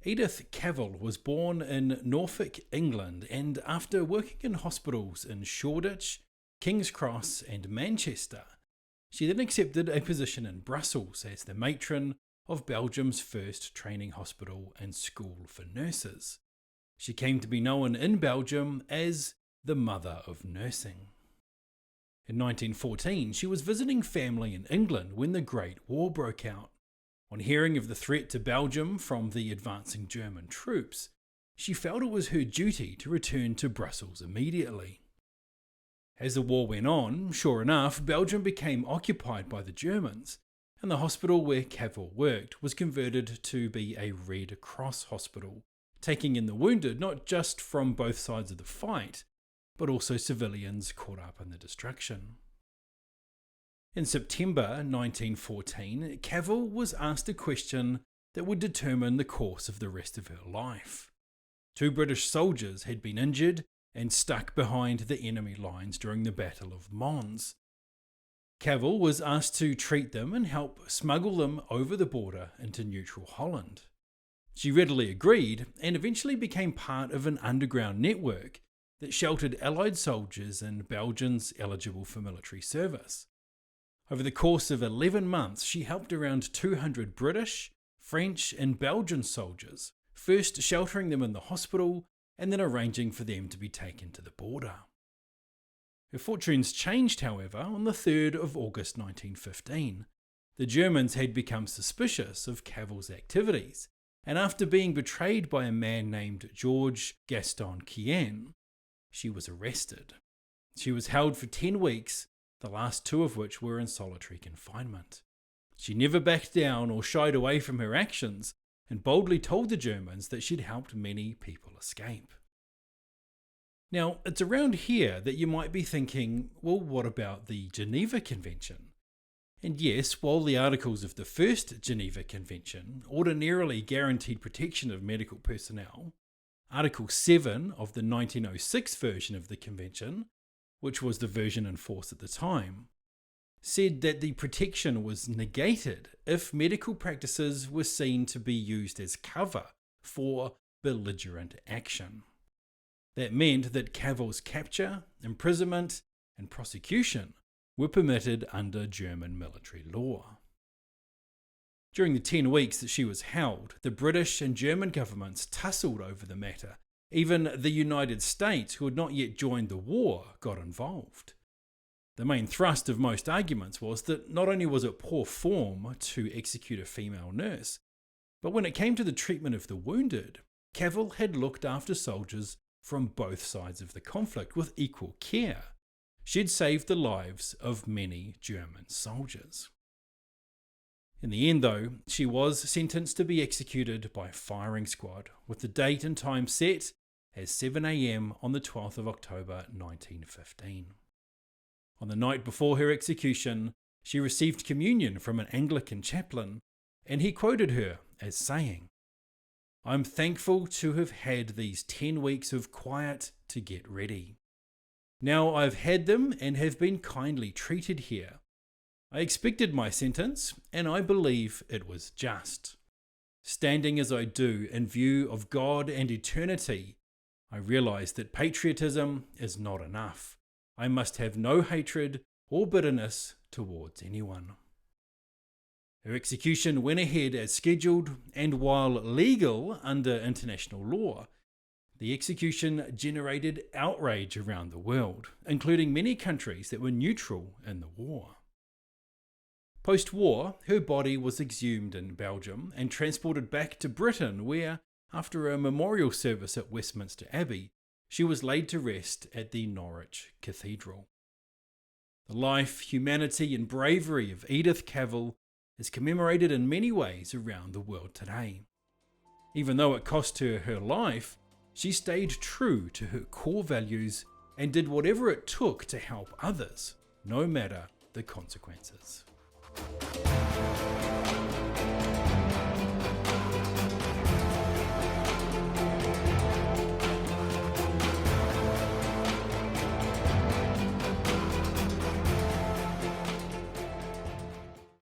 Edith Cavell was born in Norfolk, England, and after working in hospitals in Shoreditch, King's Cross and Manchester, she then accepted a position in Brussels as the matron of Belgium's first training hospital and school for nurses. She came to be known in Belgium as the Mother of Nursing. In 1914, she was visiting family in England when the Great War broke out. On hearing of the threat to Belgium from the advancing German troops, she felt it was her duty to return to Brussels immediately. As the war went on, sure enough, Belgium became occupied by the Germans, and the hospital where Cavell worked was converted to be a Red Cross hospital, taking in the wounded not just from both sides of the fight, but also civilians caught up in the destruction. In September 1914, Cavell was asked a question that would determine the course of the rest of her life. 2 British soldiers had been injured and stuck behind the enemy lines during the Battle of Mons. Cavell was asked to treat them and help smuggle them over the border into neutral Holland. She readily agreed and eventually became part of an underground network that sheltered Allied soldiers and Belgians eligible for military service. Over the course of 11 months, she helped around 200 British, French and Belgian soldiers, first sheltering them in the hospital and then arranging for them to be taken to the border. Her fortunes changed, however, on the 3rd of August 1915. The Germans had become suspicious of Cavell's activities, and after being betrayed by a man named George Gaston Quien, she was arrested. She was held for 10 weeks, the last 2 of which were in solitary confinement. She never backed down or shied away from her actions, and boldly told the Germans that she'd helped many people escape. Now, it's around here that you might be thinking, well, what about the Geneva Convention? And yes, while the articles of the first Geneva Convention ordinarily guaranteed protection of medical personnel, Article 7 of the 1906 version of the Convention, which was the version in force at the time, said that the protection was negated if medical practices were seen to be used as cover for belligerent action. That meant that Cavell's capture, imprisonment, and prosecution were permitted under German military law. During the 10 weeks that she was held, the British and German governments tussled over the matter. Even the United States, who had not yet joined the war, got involved. The main thrust of most arguments was that not only was it poor form to execute a female nurse, but when it came to the treatment of the wounded, Cavell had looked after soldiers from both sides of the conflict with equal care. She'd saved the lives of many German soldiers. In the end, though, she was sentenced to be executed by firing squad, with the date and time set as 7 a.m. on the 12th of October 1915. On the night before her execution, she received communion from an Anglican chaplain, and he quoted her as saying, "I'm thankful to have had these 10 weeks of quiet to get ready. Now I've had them and have been kindly treated here. I expected my sentence, and I believe it was just. Standing as I do in view of God and eternity, I realize that patriotism is not enough. I must have no hatred or bitterness towards anyone." Her execution went ahead as scheduled, and while legal under international law, the execution generated outrage around the world, including many countries that were neutral in the war. Post-war, her body was exhumed in Belgium and transported back to Britain, where, after a memorial service at Westminster Abbey, she was laid to rest at the Norwich Cathedral. The life, humanity and bravery of Edith Cavell is commemorated in many ways around the world today. Even though it cost her her life, she stayed true to her core values and did whatever it took to help others, no matter the consequences.